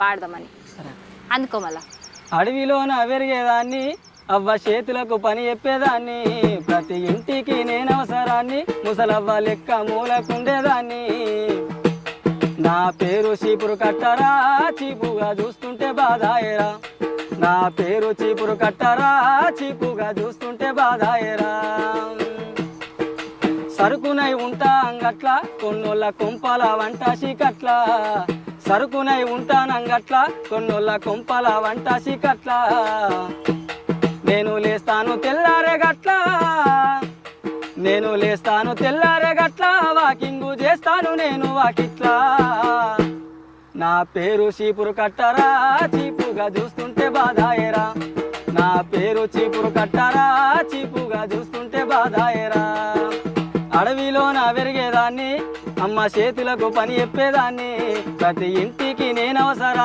పాడదామని. అందుకో మళ్ళా. అడవిలోన పెరిగేదాన్ని, అవ్వ చేతులకు పని చెప్పేదాన్ని, ప్రతి ఇంటికి నేనవసరాన్ని, ముసలవ్వ లెక్క మూలకుండేదాన్ని. నా పేరు చీపురు కట్టరా, చీపుగా చూస్తుంటే బాధాయరా. నా పేరు చీపురు కట్టరా, చీపుగా చూస్తుంటే బాధాయరా. సరుకునై ఉంటా అంగట్ల, కొన్నోళ్ళ కొంపల వంట చీకట్ల. సరుకునై ఉంటానంగట్ల, కొన్నోళ్ళ కొంపల వంట చీకట్ల. నేను లేస్తాను తెల్లారే గట్ల, నేను లేస్తాను తెల్లారే గట్ల, వాకింగు చేస్తాను నేను వాకిట్లా. నా పేరు చీపురు కట్టరా, చీపుగా చూస్తుంటే బాధాయరా. నా పేరు చీపురు కట్టరా, చీపుగా చూస్తుంటే బాధాయరా. అడవిలో నా పెరిగేదాన్ని, అమ్మ చేతులకు పని చెప్పేదాన్ని, ప్రతి ఇంటికి నేనవసరాన్ని.